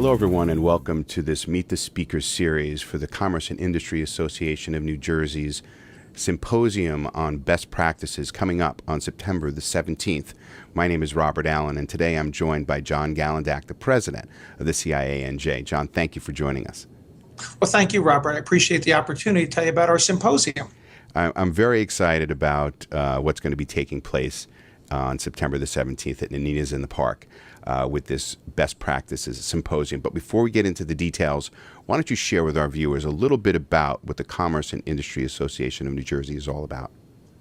Hello, everyone, and welcome to this Meet the Speakers series for the Commerce and Industry Association of New Jersey's Symposium on Best Practices coming up on September the 17th. My name is Robert Allen, and today I'm joined by John Galandak, the president of the CIANJ. John, thank you for joining us. Well, thank you, Robert. I appreciate the opportunity to tell you about our symposium. I'm very excited about what's going to be taking place on September the 17th at Nina's in the Park with this Best Practices Symposium. But before we get into the details, why don't you share with our viewers a little bit about what the Commerce and Industry Association of New Jersey is all about?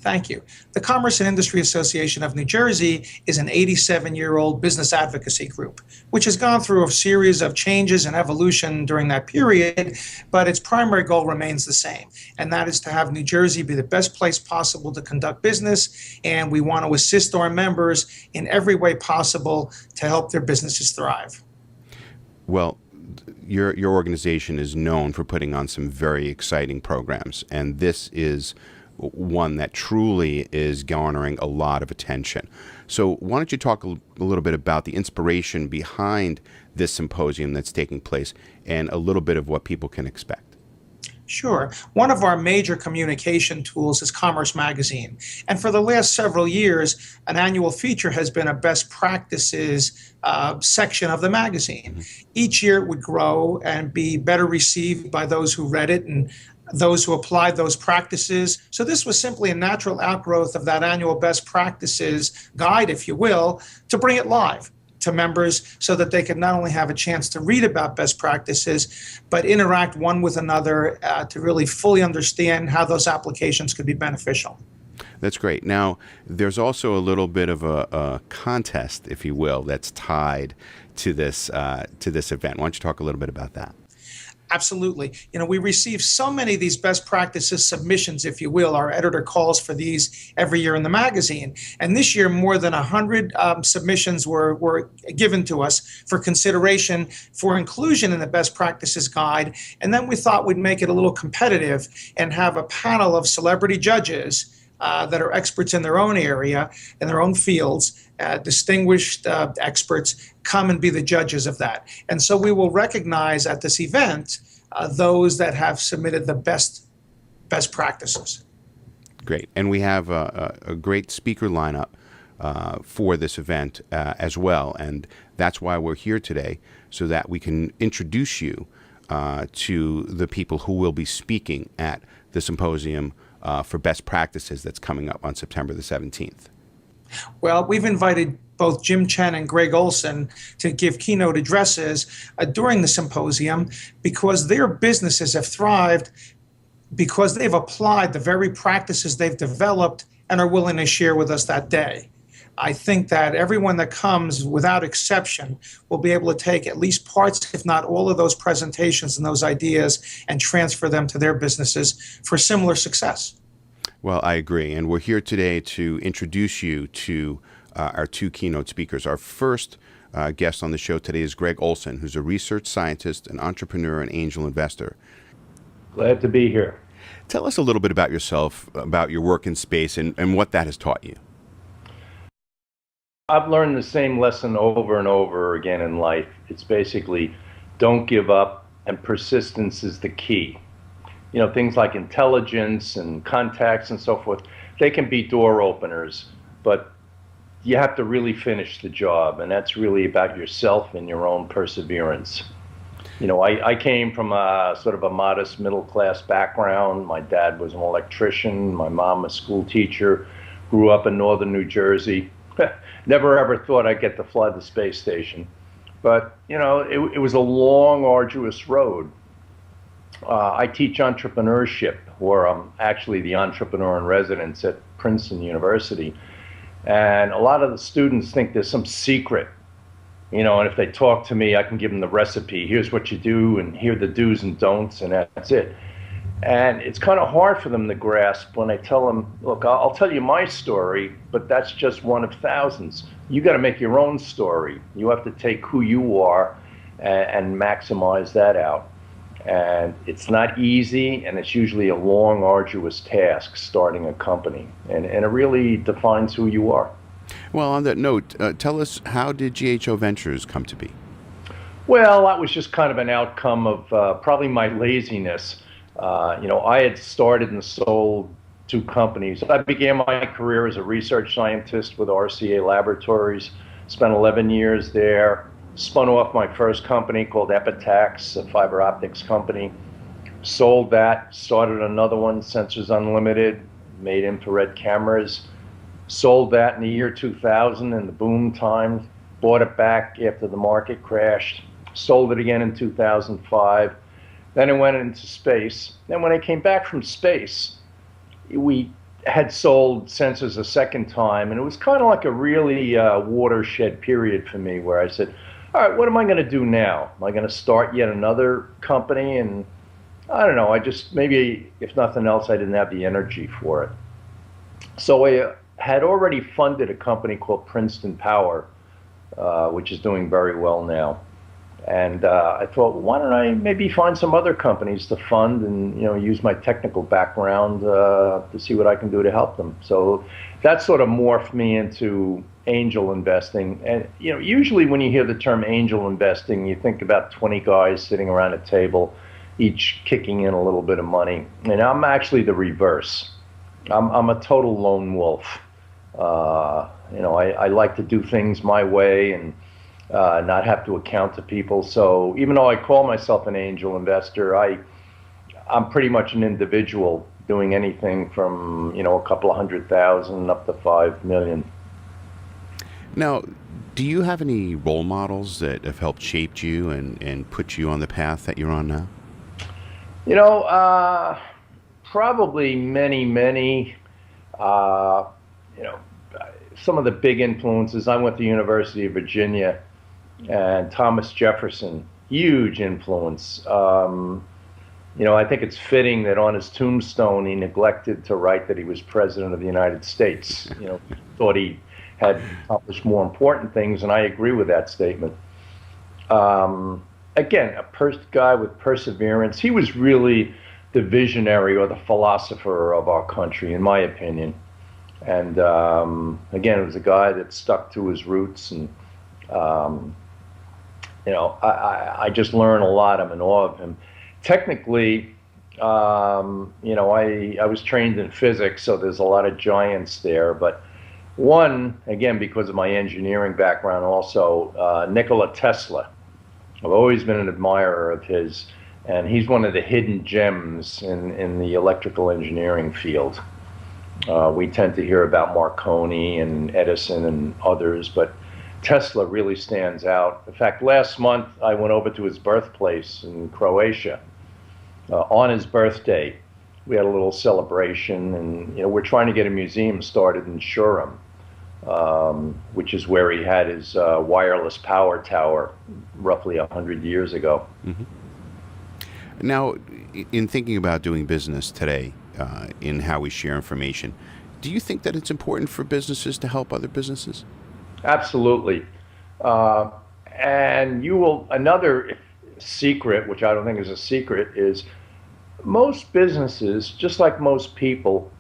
Thank you. The Commerce and Industry Association of New Jersey is an 87-year-old business advocacy group, which has gone through a series of changes and evolution during that period, but its primary goal remains the same, and that is to have New Jersey be the best place possible to conduct business, and we want to assist our members in every way possible to help their businesses thrive. Well, your organization is known for putting on some very exciting programs, and this is one that truly is garnering a lot of attention. So why don't you talk a little bit about the inspiration behind this symposium that's taking place and a little bit of what people can expect? Sure. One of our major communication tools is Commerce Magazine. And for the last several years, an annual feature has been a best practices section of the magazine. Mm-hmm. Each year it would grow and be better received by those who read it and those who applied those practices. So this was simply a natural outgrowth of that annual best practices guide, if you will, to bring it live to members so that they could not only have a chance to read about best practices, but interact one with another to really fully understand how those applications could be beneficial. That's great. Now, there's also a little bit of a contest, if you will, that's tied to this event. Why don't you talk a little bit about that? Absolutely. We receive so many of these best practices submissions, if you will. Our editor calls for these every year in the magazine. And this year, more than 100 submissions were given to us for consideration for inclusion in the best practices guide. And then we thought we'd make it a little competitive and have a panel of celebrity judges that are experts in their own area, in their own fields, distinguished experts come and be the judges of that. And so we will recognize at this event those that have submitted the best practices. Great. And we have a great speaker lineup for this event as well. And that's why we're here today, so that we can introduce you to the people who will be speaking at the symposium for best practices that's coming up on September the 17th. Well, we've invited both Jim Chen and Greg Olson to give keynote addresses during the symposium because their businesses have thrived because they've applied the very practices they've developed and are willing to share with us that day. I think that everyone that comes, without exception, will be able to take at least parts, if not all of those presentations and those ideas and transfer them to their businesses for similar success. Well, I agree. And we're here today to introduce you to our two keynote speakers. Our first guest on the show today is Greg Olson, who's a research scientist, an entrepreneur, and angel investor. Glad to be here. Tell us a little bit about yourself, about your work in space, and what that has taught you. I've learned the same lesson over and over again in life. It's basically don't give up, and persistence is the key. Things like intelligence and contacts and so forth, they can be door openers, but you have to really finish the job, and that's really about yourself and your own perseverance. I came from a sort of a modest middle-class background. My dad was an electrician, my mom a school teacher, grew up in northern New Jersey. Never ever thought I'd get to fly the space station. But, it was a long, arduous road. I teach entrepreneurship, or I'm actually the entrepreneur in residence at Princeton University. And a lot of the students think there's some secret, and if they talk to me, I can give them the recipe. Here's what you do, and here are the do's and don'ts, and that's it. And it's kind of hard for them to grasp when I tell them, look, I'll tell you my story, but that's just one of thousands. You got to make your own story. You have to take who you are and maximize that out. And it's not easy, and it's usually a long, arduous task starting a company. And it really defines who you are. Well, on that note, tell us, how did GHO Ventures come to be? Well, that was just kind of an outcome of probably my laziness. I had started and sold two companies. I began my career as a research scientist with RCA Laboratories, spent 11 years there, spun off my first company called Epitax, a fiber optics company, sold that, started another one, Sensors Unlimited, made infrared cameras, sold that in the year 2000 in the boom times, bought it back after the market crashed, sold it again in 2005. Then it went into space. Then when I came back from space, we had sold Sensors a second time, and it was kind of like a really watershed period for me where I said, all right, what am I going to do now? Am I going to start yet another company? And I don't know, I just, maybe if nothing else, I didn't have the energy for it. So I had already funded a company called Princeton Power, which is doing very well now. And I thought, why don't I maybe find some other companies to fund and use my technical background to see what I can do to help them. So that sort of morphed me into angel investing. And usually when you hear the term angel investing, you think about 20 guys sitting around a table, each kicking in a little bit of money. And I'm actually the reverse. I'm a total lone wolf. I like to do things my way and not have to account to people. So even though I call myself an angel investor, I'm pretty much an individual doing anything from a couple of 100,000 up to 5 million. Now, do you have any role models that have helped shape you and put you on the path that you're on now? Probably many. Some of the big influences. I went to the University of Virginia, and Thomas Jefferson, huge influence. I think it's fitting that on his tombstone he neglected to write that he was president of the United States. Thought he had accomplished more important things, and I agree with that statement. Again, a guy with perseverance. He was really the visionary or the philosopher of our country, in my opinion. And again, it was a guy that stuck to his roots, and I just learned a lot. I'm in awe of him. Technically, I was trained in physics, so there's a lot of giants there. But one, again, because of my engineering background, also Nikola Tesla. I've always been an admirer of his, and he's one of the hidden gems in the electrical engineering field. We tend to hear about Marconi and Edison and others, but Tesla really stands out. In fact, last month I went over to his birthplace in Croatia. On his birthday, we had a little celebration, and we're trying to get a museum started in Shurem, which is where he had his wireless power tower roughly 100 years ago. Mm-hmm. Now, in thinking about doing business today, in how we share information, do you think that it's important for businesses to help other businesses? Absolutely. And another secret, which I don't think is a secret, is most businesses, just like most people,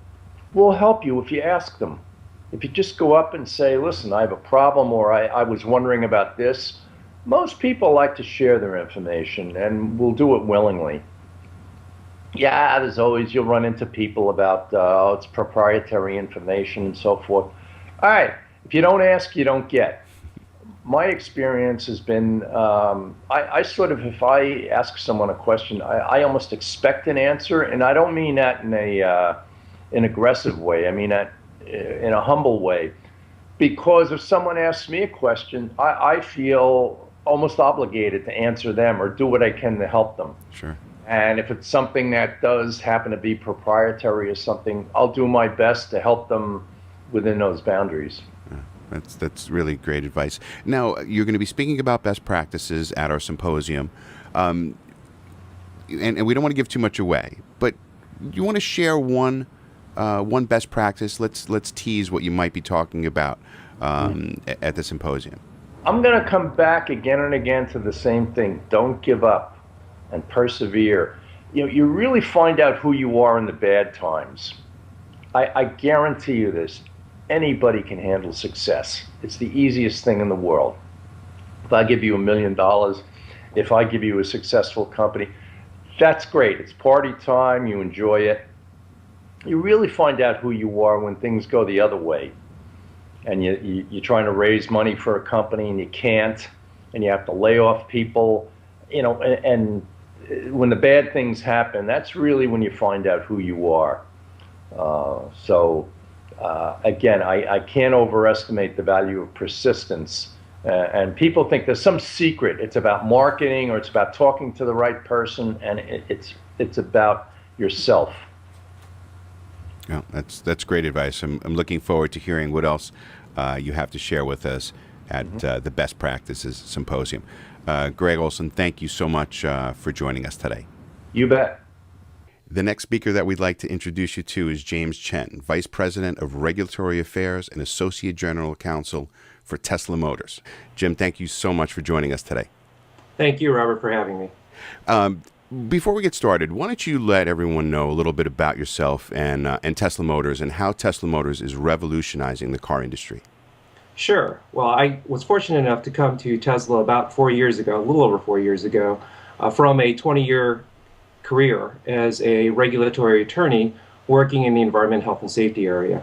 will help you if you ask them. If you just go up and say, listen, I have a problem, or I was wondering about this, most people like to share their information and will do it willingly. Yeah, you'll run into people about, it's proprietary information and so forth. All right, if you don't ask, you don't get. My experience has been, I sort of, if I ask someone a question, I almost expect an answer, and I don't mean that in an aggressive way. I mean that in a humble way. Because if someone asks me a question, I feel almost obligated to answer them or do what I can to help them. Sure. And if it's something that does happen to be proprietary or something, I'll do my best to help them within those boundaries. Yeah, that's really great advice. Now, you're going to be speaking about best practices at our symposium, and we don't want to give too much away, but you want to share one best practice. Let's tease what you might be talking about at the symposium. I'm going to come back again and again to the same thing. Don't give up and persevere. You really find out who you are in the bad times. I guarantee you this. Anybody can handle success. It's the easiest thing in the world. If I give you $1 million if I give you a successful company, that's great. It's party time, you enjoy it. You really find out who you are when things go the other way. And you're trying to raise money for a company and you can't, and you have to lay off people, and when the bad things happen, that's really when you find out who you are. Again, I can't overestimate the value of persistence. And people think there's some secret. It's about marketing, or it's about talking to the right person, and it's about yourself. Yeah, that's great advice. I'm looking forward to hearing what else you have to share with us at the Best Practices Symposium. Greg Olson, thank you so much for joining us today. You bet. The next speaker that we'd like to introduce you to is James Chen, Vice President of Regulatory Affairs and Associate General Counsel for Tesla Motors. Jim, thank you so much for joining us today. Thank you, Robert, for having me. Before we get started, why don't you let everyone know a little bit about yourself and Tesla Motors and how Tesla Motors is revolutionizing the car industry? Sure. Well, I was fortunate enough to come to Tesla about 4 years ago, a little over 4 years ago, from a 20-year career as a regulatory attorney working in the environment, health, and safety area.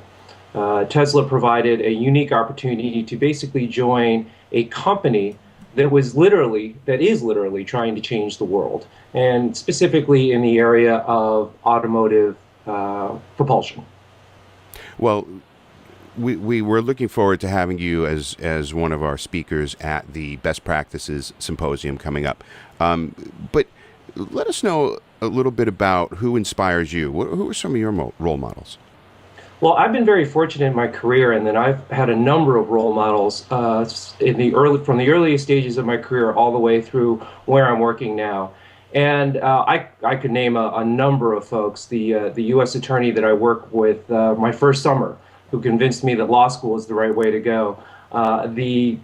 Tesla provided a unique opportunity to basically join a company that is literally trying to change the world, and specifically in the area of automotive propulsion. Well, we were looking forward to having you as one of our speakers at the Best Practices Symposium coming up. But let us know a little bit about who inspires you. Who are some of your role models? Well, I've been very fortunate in my career, and then I've had a number of role models from the earliest stages of my career all the way through where I'm working now. And I could name a number of folks. The U.S. attorney that I work with my first summer, who convinced me that law school is the right way to go. The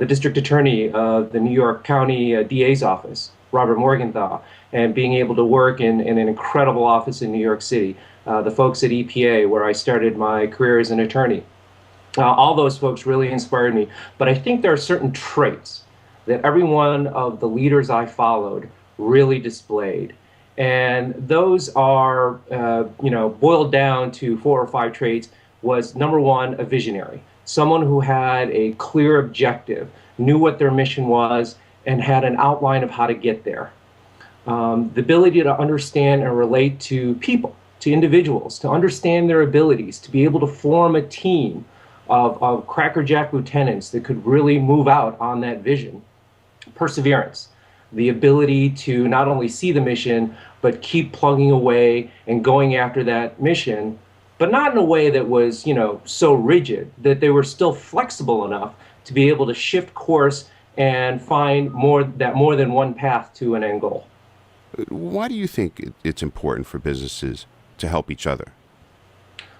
district attorney of the New York County DA's office, Robert Morgenthau, and being able to work in an incredible office in New York City. The folks at EPA, where I started my career as an attorney. All those folks really inspired me. But I think there are certain traits that every one of the leaders I followed really displayed. And those are, boiled down to 4 or 5 traits. Was number one, a visionary, someone who had a clear objective, knew what their mission was, and had an outline of how to get there. The ability to understand and relate to people, to individuals, to understand their abilities, to be able to form a team of crackerjack lieutenants that could really move out on that vision. Perseverance, the ability to not only see the mission, but keep plugging away and going after that mission, but not in a way that was, so rigid that they were still flexible enough to be able to shift course and find more than one path to an end goal. Why do you think it's important for businesses to help each other?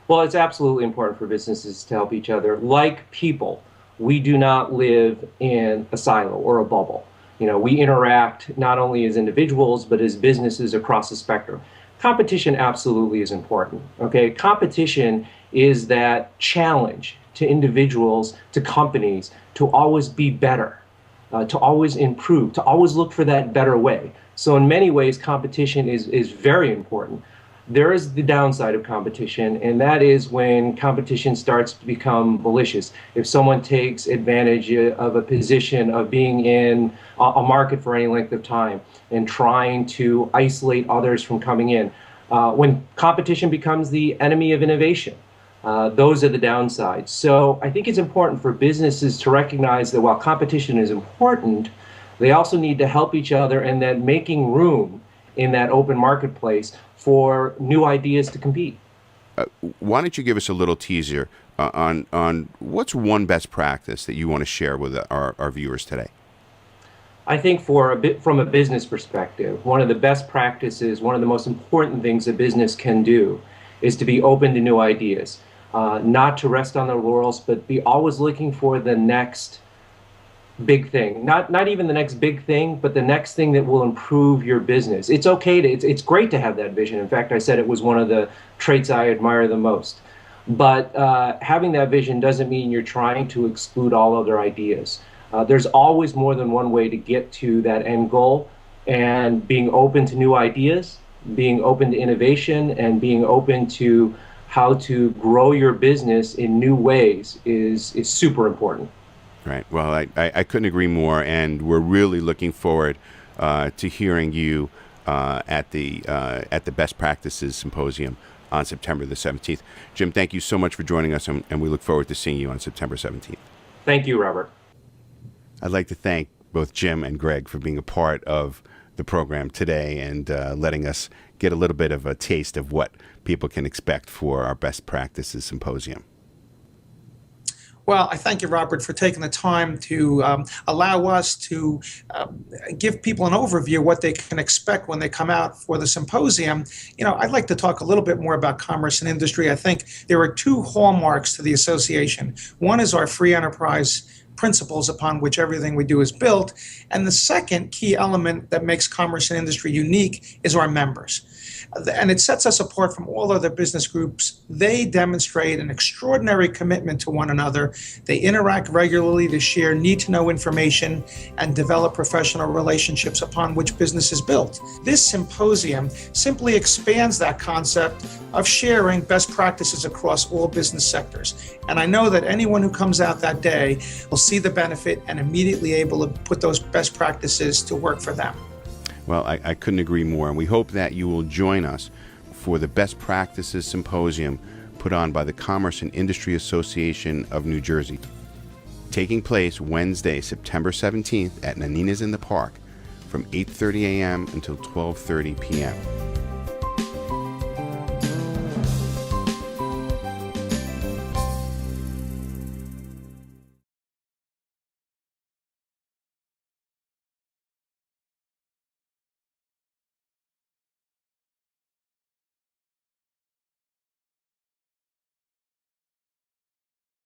Well, it's absolutely important for businesses to help each other. Like people, we do not live in a silo or a bubble. We interact not only as individuals, but as businesses across the spectrum. Competition absolutely is important. Okay, competition is that challenge to individuals, to companies, to always be better, to always improve, to always look for that better way. So in many ways, competition is very important. There is the downside of competition, and that is when competition starts to become malicious. If someone takes advantage of a position of being in a market for any length of time and trying to isolate others from coming in. When competition becomes the enemy of innovation, those are the downsides. So I think it's important for businesses to recognize that while competition is important, they also need to help each other, and that making room in that open marketplace for new ideas to compete. Why don't you give us a little teaser on what's one best practice that you want to share with our viewers today? I think from a business perspective, one of the best practices, one of the most important things a business can do is to be open to new ideas, not to rest on their laurels, but be always looking for the next big thing. Not even the next big thing, but the next thing that will improve your business. It's okay it's great to have that vision. In fact, I said it was one of the traits I admire the most. But having that vision doesn't mean you're trying to exclude all other ideas. There's always more than one way to get to that end goal, and being open to new ideas, being open to innovation, and being open to how to grow your business in new ways is super important. Right. Well, I couldn't agree more, and we're really looking forward to hearing you at the Best Practices Symposium on September the 17th. Jim, thank you so much for joining us, and we look forward to seeing you on September 17th. Thank you, Robert. I'd like to thank both Jim and Greg for being a part of the program today and letting us get a little bit of a taste of what people can expect for our Best Practices Symposium. Well, I thank you, Robert, for taking the time to allow us to give people an overview of what they can expect when they come out for the symposium. I'd like to talk a little bit more about commerce and industry. I think there are two hallmarks to the association. One is our free enterprise principles upon which everything we do is built. And the second key element that makes commerce and industry unique is our members. And it sets us apart from all other business groups. They demonstrate an extraordinary commitment to one another. They interact regularly to share need-to-know information and develop professional relationships upon which business is built. This symposium simply expands that concept of sharing best practices across all business sectors. And I know that anyone who comes out that day will see the benefit and immediately able to put those best practices to work for them. Well, I couldn't agree more, and we hope that you will join us for the Best Practices Symposium put on by the Commerce and Industry Association of New Jersey, taking place Wednesday, September 17th at Nanina's in the Park from 8:30 a.m. until 12:30 p.m.